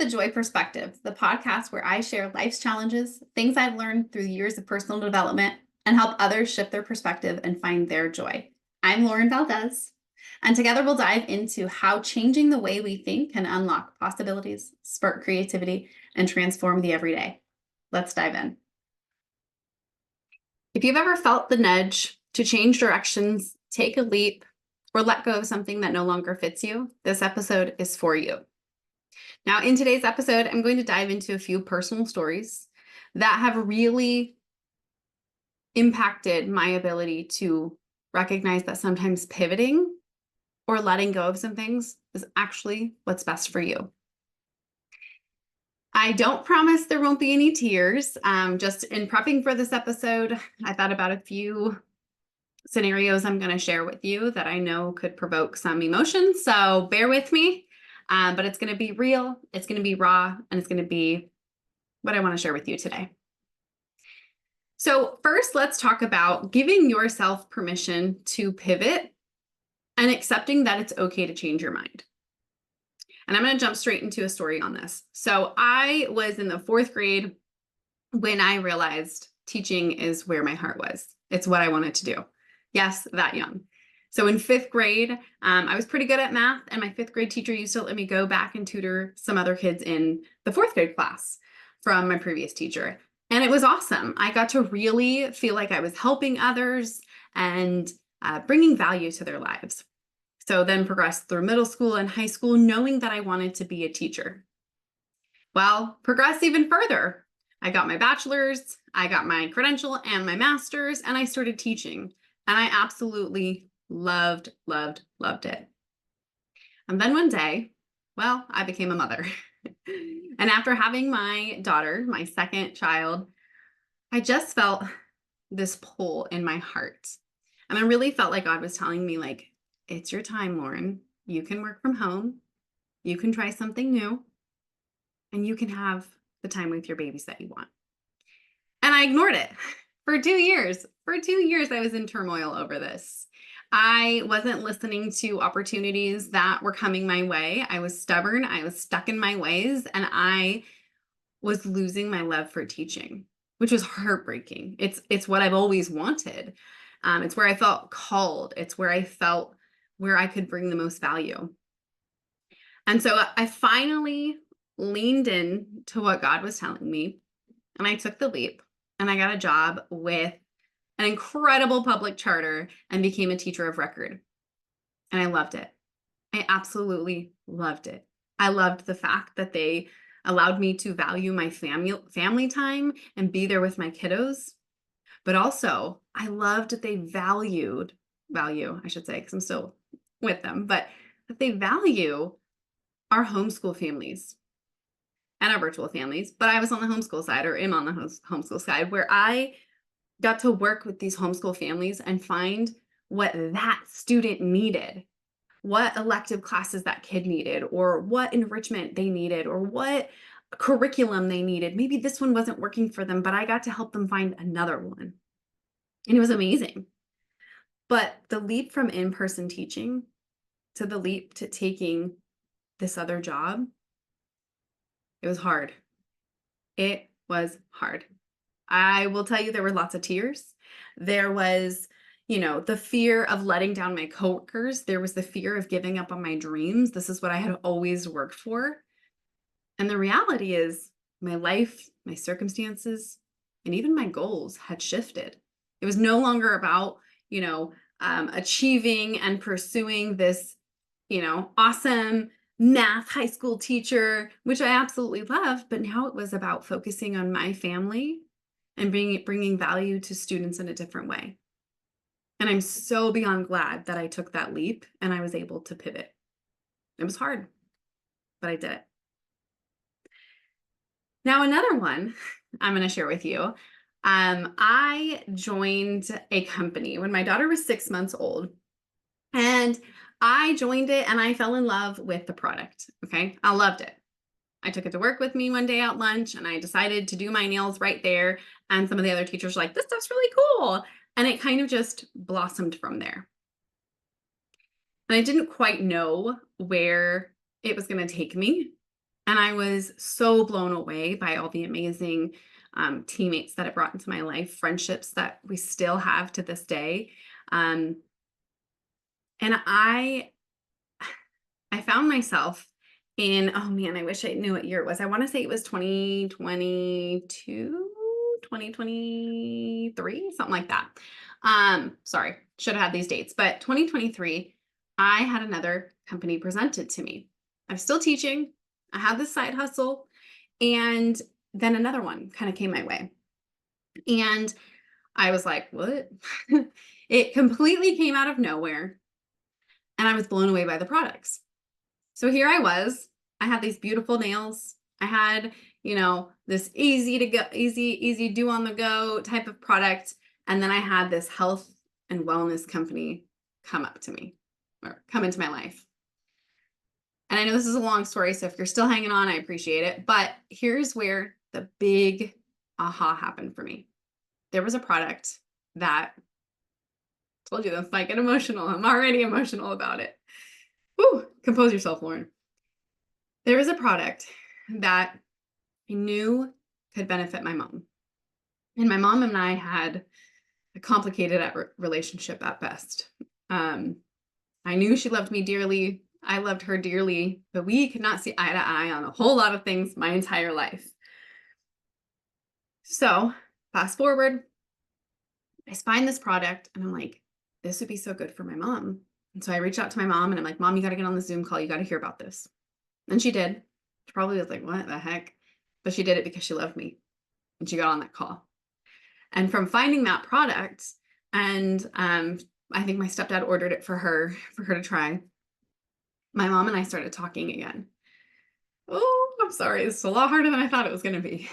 the Joy Perspective, the podcast where I share life's challenges, things I've learned through years of personal development, and help others shift their perspective and find their joy. I'm Lauren Valdez, and together we'll dive into how changing the way we think can unlock possibilities, spark creativity, and transform the everyday. Let's dive in. If you've ever felt the nudge to change directions, take a leap, or let go of something that no longer fits you, this episode is for you. Now, in today's episode, I'm going to dive into a few personal stories that have really impacted my ability to recognize that sometimes pivoting or letting go of some things is actually what's best for you. I don't promise there won't be any tears. Just in prepping for this episode, I thought about a few scenarios I'm going to share with you that I know could provoke some emotion. So bear with me, but it's going to be real, it's going to be raw, and it's going to be what I want to share with you today. So first, let's talk about giving yourself permission to pivot and accepting that it's okay to change your mind. And I'm going to jump straight into a story on this. So I was in the 4th grade when I realized teaching is where my heart was. It's what I wanted to do. Yes, that young. So in 5th grade, I was pretty good at math, and my 5th grade teacher used to let me go back and tutor some other kids in the 4th grade class from my previous teacher. And it was awesome. I got to really feel like I was helping others and bringing value to their lives. So then progressed through middle school and high school, knowing that I wanted to be a teacher. Well, progress even further. I got my bachelor's, I got my credential and my master's, and I started teaching. And I absolutely loved it. And then one day, well, I became a mother. And after having my daughter, my second child, I just felt this pull in my heart. And I really felt like God was telling me, like, it's your time, Lauren. You can work from home. You can try something new. And you can have the time with your babies that you want. And I ignored it for 2 years. For 2 years, I was in turmoil over this. I wasn't listening to opportunities that were coming my way. I was stubborn. I was stuck in my ways, and I was losing my love for teaching, which was heartbreaking. It's what I've always wanted. It's where I felt called. It's where I felt where I could bring the most value. And so I finally leaned in to what God was telling me, and I took the leap, and I got a job with an incredible public charter and became a teacher of record. And I loved it. I absolutely loved it. I loved the fact that they allowed me to value my family time and be there with my kiddos. But also, I loved that they value, I should say, because I'm still with them, but that they value our homeschool families and our virtual families. But I was on the homeschool side, or am on the homeschool side, where I got to work with these homeschool families and find what that student needed, what elective classes that kid needed, or what enrichment they needed, or what curriculum they needed. Maybe this one wasn't working for them, but I got to help them find another one. And it was amazing. But the leap from in-person teaching to the leap to taking this other job, it was hard. It was hard. I will tell you, there were lots of tears. There was, the fear of letting down my coworkers. There was the fear of giving up on my dreams. This is what I had always worked for. And the reality is my life, my circumstances, and even my goals had shifted. It was no longer about, achieving and pursuing this, awesome math high school teacher, which I absolutely love. But now it was about focusing on my family and bringing value to students in a different way. And I'm so beyond glad that I took that leap and I was able to pivot. It was hard, but I did it. Now, another one I'm going to share with you. I joined a company when my daughter was 6 months old, and I joined it and I fell in love with the product. Okay. I loved it. I took it to work with me one day at lunch, and I decided to do my nails right there. And some of the other teachers were like, this stuff's really cool. And it kind of just blossomed from there. And I didn't quite know where it was going to take me. And I was so blown away by all the amazing teammates that it brought into my life, friendships that we still have to this day. Um, and I found myself in, oh man, I wish I knew what year it was. I want to say it was 2022, 2023, something like that. Sorry, should have had these dates, but 2023, I had another company presented to me. I'm still teaching. I had this side hustle, and then another one kind of came my way. And I was like, what? It completely came out of nowhere, and I was blown away by the products. So here I was. I had these beautiful nails. I had, this easy to go, easy do on the go type of product. And then I had this health and wellness company come up to me or come into my life. And I know this is a long story, so if you're still hanging on, I appreciate it. But here's where the big aha happened for me. There was a product that, told you this might get emotional. I'm already emotional about it. Whew, compose yourself, Lauren. There was a product that I knew could benefit my mom. And my mom and I had a complicated relationship at best. I knew she loved me dearly. I loved her dearly, but we could not see eye to eye on a whole lot of things my entire life. So fast forward, I find this product and I'm like, this would be so good for my mom. And so I reached out to my mom and I'm like, Mom, you got to get on the Zoom call. You got to hear about this. And she did. She probably was like, what the heck? But she did it because she loved me. And she got on that call. And from finding that product, and I think my stepdad ordered it for her to try, my mom and I started talking again. Oh, I'm sorry. It's a lot harder than I thought it was going to be.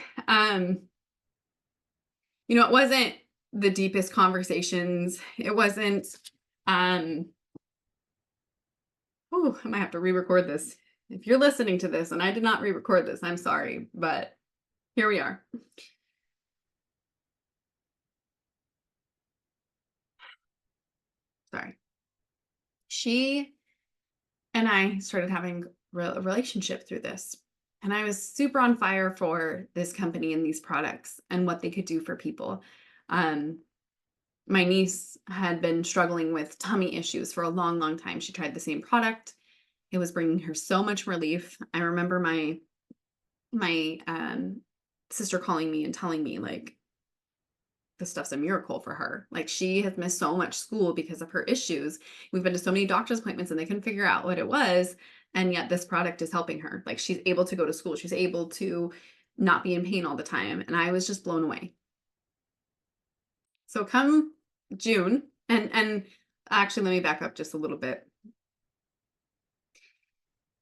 It wasn't the deepest conversations. It wasn't, oh, I might have to re-record this. If you're listening to this and I did not re-record this, I'm sorry, but here we are. Sorry. She and I started having a relationship through this. And I was super on fire for this company and these products and what they could do for people. My niece had been struggling with tummy issues for a long, long time. She tried the same product. It was bringing her so much relief. I remember my sister calling me and telling me, like, this stuff's a miracle for her. Like, she has missed so much school because of her issues. We've been to so many doctor's appointments and they couldn't figure out what it was. And yet this product is helping her. Like, she's able to go to school. She's able to not be in pain all the time. And I was just blown away. So come June, and actually, let me back up just a little bit.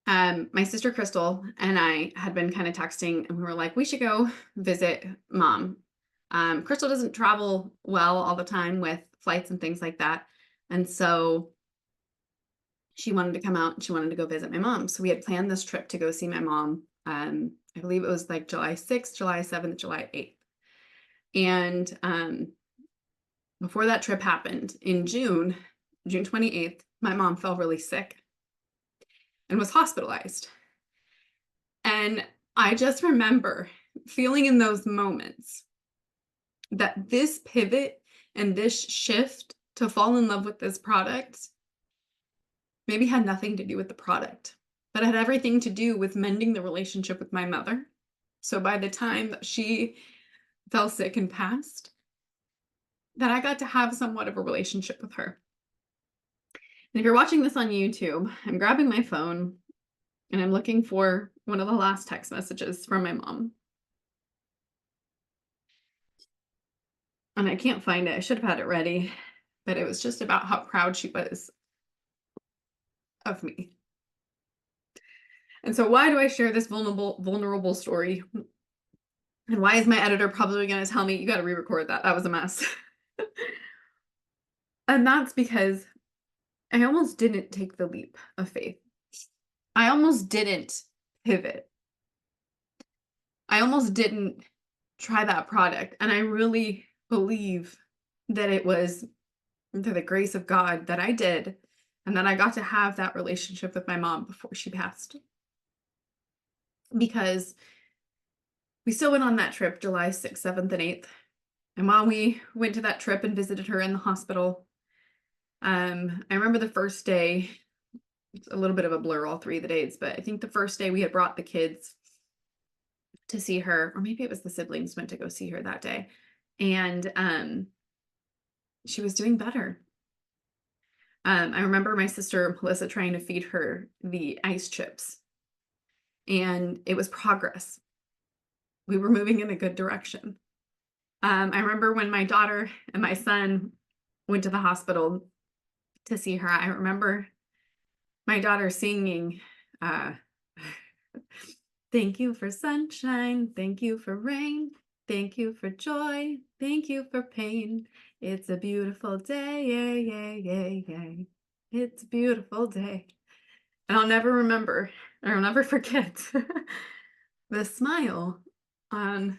My sister Crystal and I had been kind of texting and we were like, we should go visit mom. Crystal doesn't travel well all the time with flights and things like that. And so she wanted to come out and she wanted to go visit my mom. So we had planned this trip to go see my mom. I believe it was like July 6th, July 7th, July 8th. And before that trip happened in June 28th, my mom fell really sick and was hospitalized. And I just remember feeling in those moments that this pivot and this shift to fall in love with this product maybe had nothing to do with the product, but had everything to do with mending the relationship with my mother. So by the time that she fell sick and passed, that I got to have somewhat of a relationship with her. And if you're watching this on YouTube, I'm grabbing my phone and I'm looking for one of the last text messages from my mom. And I can't find it. I should have had it ready, but it was just about how proud she was of me. And so why do I share this vulnerable story? And why is my editor probably going to tell me, you got to re-record that? That was a mess. And that's because I almost didn't take the leap of faith. I almost didn't pivot. I almost didn't try that product. And I really believe that it was through the grace of God that I did, and that I got to have that relationship with my mom before she passed. because we still went on that trip July 6th, 7th, and 8th. And while we went to that trip and visited her in the hospital, I remember the first day, it's a little bit of a blur all 3 of the days, but I think the first day we had brought the kids to see her, or maybe it was the siblings went to go see her that day. And she was doing better. I remember my sister Melissa trying to feed her the ice chips, and it was progress. We were moving in a good direction. I remember when my daughter and my son went to the hospital to see her, I remember my daughter singing, uh, thank you for sunshine, thank you for rain, thank you for joy, thank you for pain. It's a beautiful day, yay, yay, yay, yay. It's a beautiful day. And I'll never forget the smile on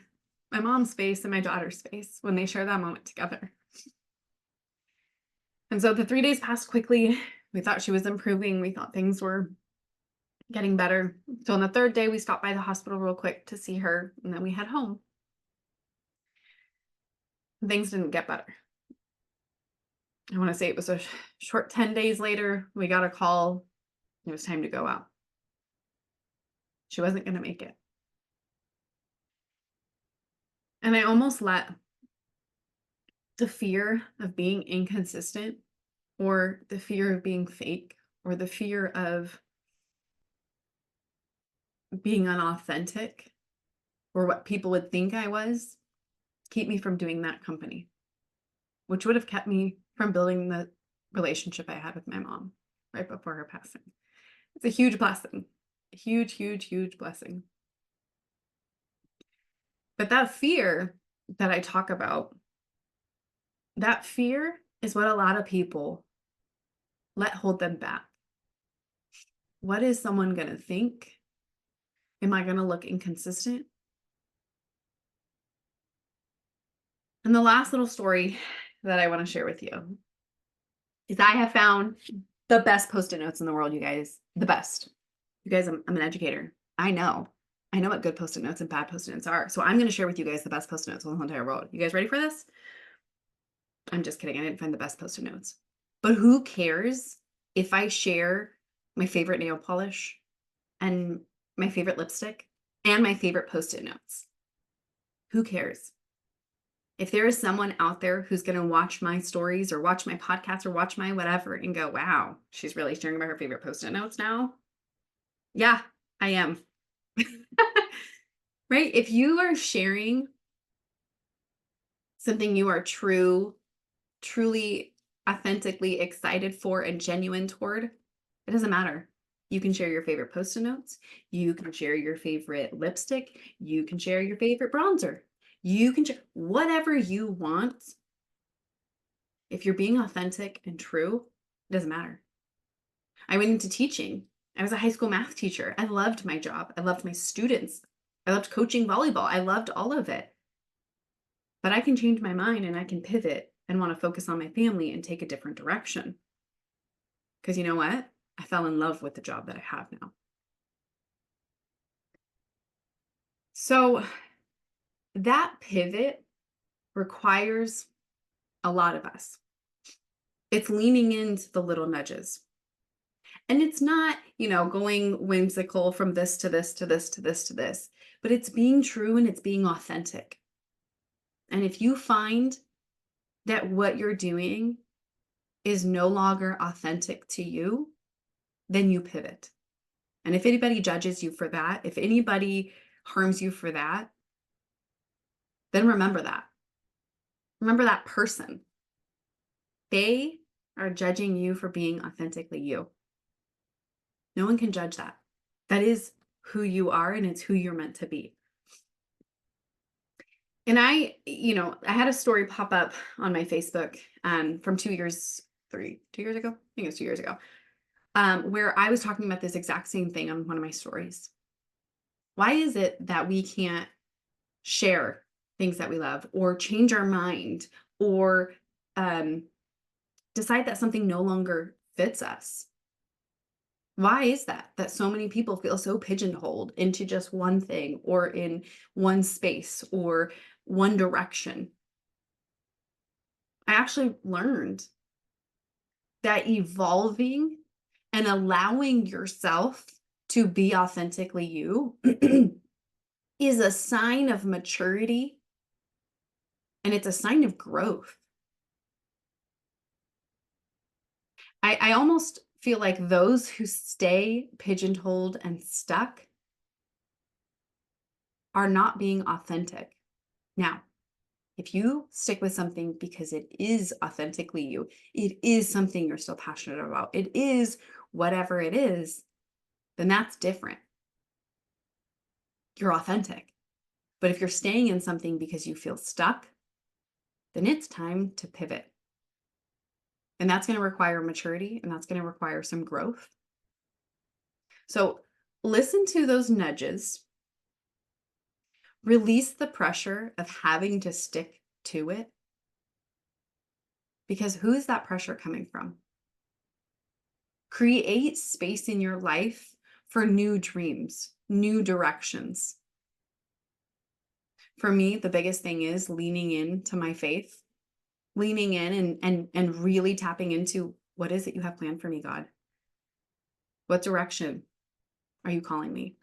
my mom's face and my daughter's face when they share that moment together. And so the 3 days passed quickly. We thought she was improving. We thought things were getting better. So on the 3rd day, we stopped by the hospital real quick to see her, and then we head home. Things didn't get better. I want to say it was a short 10 days later, we got a call. It was time to go out. She wasn't going to make it. And I almost let the fear of being inconsistent, or the fear of being fake, or the fear of being unauthentic, or what people would think I was, keep me from doing that company, which would have kept me from building the relationship I had with my mom right before her passing. It's a huge blessing, a huge, huge, huge blessing. But that fear that I talk about, that fear is what a lot of people let hold them back. What is someone going to think? Am I going to look inconsistent? And the last little story that I want to share with you is I have found the best Post-it notes in the world, you guys. The best. You guys, I'm an educator. I know what good Post-it notes and bad Post-it notes are. So I'm going to share with you guys the best Post-it notes on the whole entire world. You guys ready for this? I'm just kidding. I didn't find the best Post-it notes. But who cares if I share my favorite nail polish and my favorite lipstick and my favorite Post-it notes? Who cares? If there is someone out there who's going to watch my stories or watch my podcast or watch my whatever and go, wow, she's really sharing about her favorite Post-it notes now. Yeah, I am. Right? If you are sharing something you are truly, authentically excited for and genuine toward, it doesn't matter. You can share your favorite Post-it notes. You can share your favorite lipstick. You can share your favorite bronzer. You can share whatever you want. If you're being authentic and true, it doesn't matter. I went into teaching. I was a high school math teacher. I loved my job. I loved my students. I loved coaching volleyball. I loved all of it. But I can change my mind and I can pivot and want to focus on my family and take a different direction. Because you know what? I fell in love with the job that I have now. So that pivot requires a lot of us. It's leaning into the little nudges. And it's not, going whimsical from this to this to this to this to this, but it's being true and it's being authentic. And if you find that what you're doing is no longer authentic to you, then you pivot. And if anybody judges you for that, if anybody harms you for that, then remember that. Remember that person. They are judging you for being authentically you. No one can judge that. That is who you are, and it's who you're meant to be. And I had a story pop up on my Facebook from 2 years ago. I think it was 2 years ago, where I was talking about this exact same thing on one of my stories. Why is it that we can't share things that we love, or change our mind, or decide that something no longer fits us? Why is that? That so many people feel so pigeonholed into just one thing or in one space or one direction. I actually learned that evolving and allowing yourself to be authentically you is a sign of maturity and it's a sign of growth. I almost feel like those who stay pigeonholed and stuck are not being authentic. Now, if you stick with something because it is authentically you, it is something you're still passionate about, it is whatever it is, then that's different. You're authentic. But if you're staying in something because you feel stuck, then it's time to pivot. And that's going to require maturity and that's going to require some growth. So listen to those nudges, release the pressure of having to stick to it. Because who is that pressure coming from? Create space in your life for new dreams, new directions. For me, the biggest thing is leaning into my faith, leaning in and really tapping into what is it you have planned for me, God? What direction are you calling me?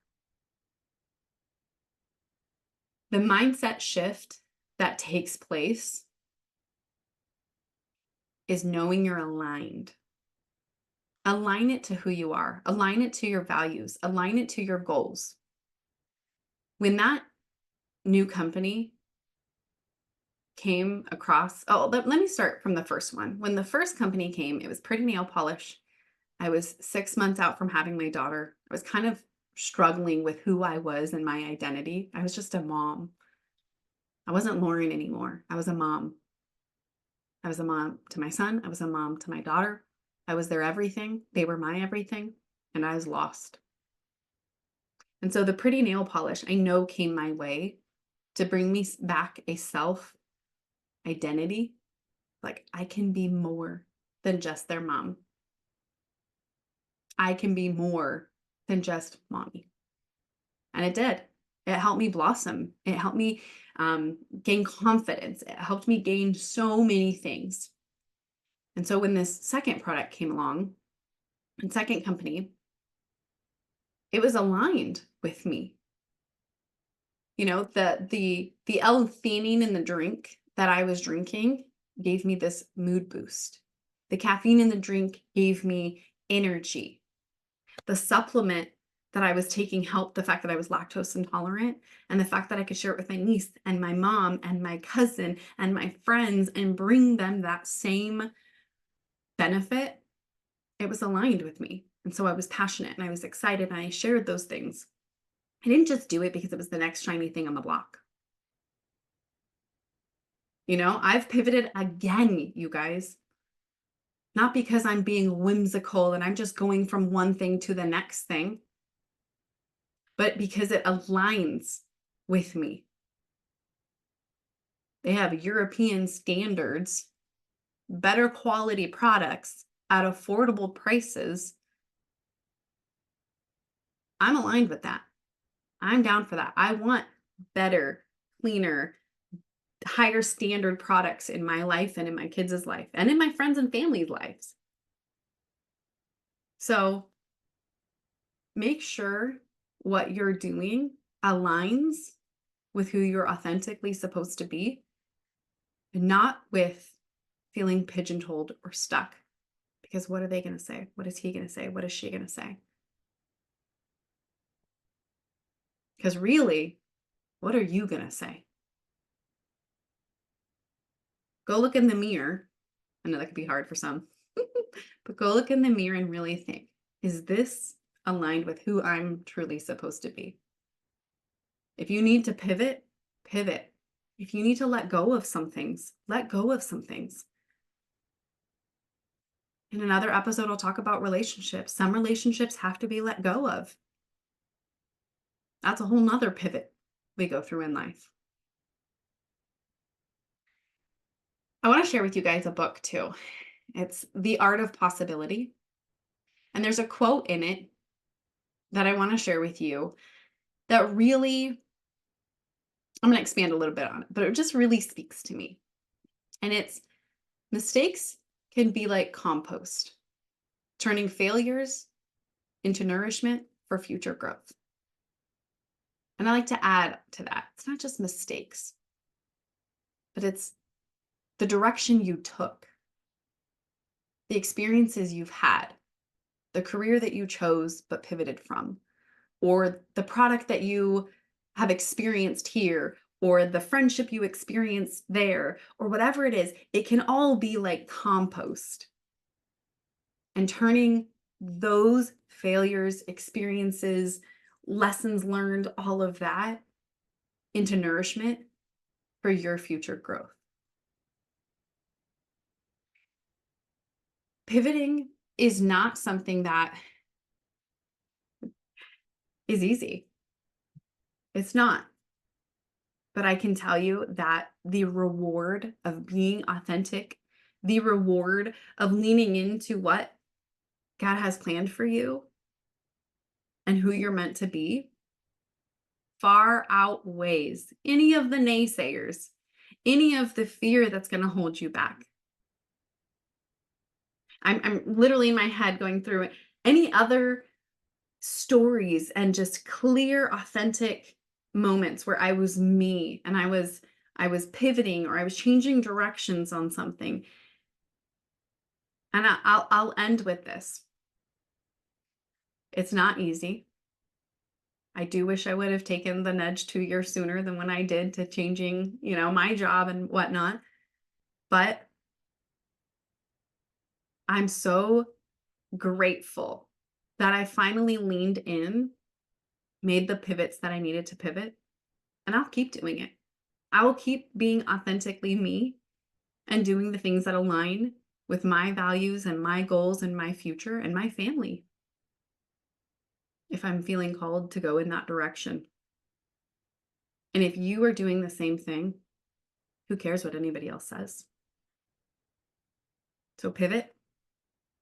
The mindset shift that takes place is knowing you're aligned. Align it to who you are, align it to your values, align it to your goals. When that new company came across, let me start from the first one. When the first company came, it was Pretty Nail Polish. I was 6 months out from having my daughter. I was kind of struggling with who I was and my identity. I was just a mom. I wasn't Lauren anymore. I was a mom. I was a mom to my son. I was a mom to my daughter. I was their everything. They were my everything. And I was lost. And so the Pretty Nail Polish, I know, came my way to bring me back a self identity. Like, I can be more than just their mom. I can be more than just mommy. And it did. It helped me blossom. It helped me gain confidence. It helped me gain so many things. And so when this second product came along, and second company, it was aligned with me. You know, the L-theanine in the drink that I was drinking gave me this mood boost. The caffeine in the drink gave me energy. The supplement that I was taking helped the fact that I was lactose intolerant and the fact that I could share it with my niece and my mom and my cousin and my friends and bring them that same benefit. It was aligned with me. And so I was passionate and I was excited and I shared those things. I didn't just do it because it was the next shiny thing on the block. You know, I've pivoted again, you guys. Not because I'm being whimsical and I'm just going from one thing to the next thing, but because it aligns with me. They have European standards, better quality products at affordable prices. I'm aligned with that. I'm down for that. I want better, cleaner, higher standard products in my life and in my kids' life and in my friends and family's lives. So make sure what you're doing aligns with who you're authentically supposed to be, not with feeling pigeonholed or stuck. Because what are they going to say? What is he going to say? What is she going to say? Because really, what are you going to say? Go look in the mirror. I know that could be hard for some, but go look in the mirror and really think, is this aligned with who I'm truly supposed to be? If you need to pivot, pivot. If you need to let go of some things, let go of some things. In another episode, I'll talk about relationships. Some relationships have to be let go of. That's a whole nother pivot we go through in life. I want to share with you guys a book too. It's The Art of Possibility. And there's a quote in it that I want to share with you that really, I'm going to expand a little bit on it, but it just really speaks to me. And it's mistakes can be like compost, turning failures into nourishment for future growth. And I like to add to that, it's not just mistakes, but it's the direction you took, the experiences you've had, the career that you chose but pivoted from, or the product that you have experienced here, or the friendship you experienced there, or whatever it is. It can all be like compost, and turning those failures, experiences, lessons learned, all of that into nourishment for your future growth. Pivoting is not something that is easy. It's not. But I can tell you that the reward of being authentic, the reward of leaning into what God has planned for you and who you're meant to be far outweighs any of the naysayers, any of the fear that's going to hold you back. I'm literally in my head going through it. Any other stories and just clear, authentic moments where I was me and I was pivoting or I was changing directions on something. And I'll end with this. It's not easy. I do wish I would have taken the nudge 2 years sooner than when I did to changing, my job and whatnot. But I'm so grateful that I finally leaned in, made the pivots that I needed to pivot, and I'll keep doing it. I will keep being authentically me and doing the things that align with my values and my goals and my future and my family, if I'm feeling called to go in that direction. And if you are doing the same thing, who cares what anybody else says? So pivot,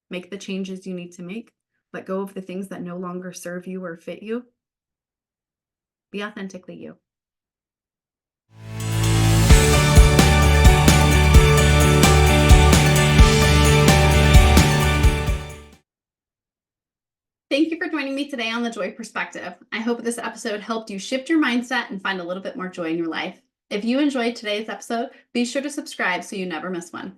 make the changes you need to make, let go of the things that no longer serve you or fit you. Be authentically you. Thank you for joining me today on The Joy Perspective. I hope this episode helped you shift your mindset and find a little bit more joy in your life. If you enjoyed today's episode, be sure to subscribe so you never miss one.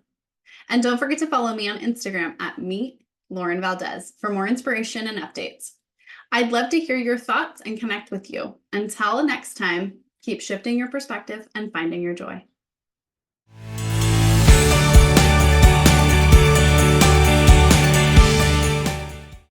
And don't forget to follow me on Instagram at Meet Lauren Valdez for more inspiration and updates. I'd love to hear your thoughts and connect with you. Until next time, keep shifting your perspective and finding your joy.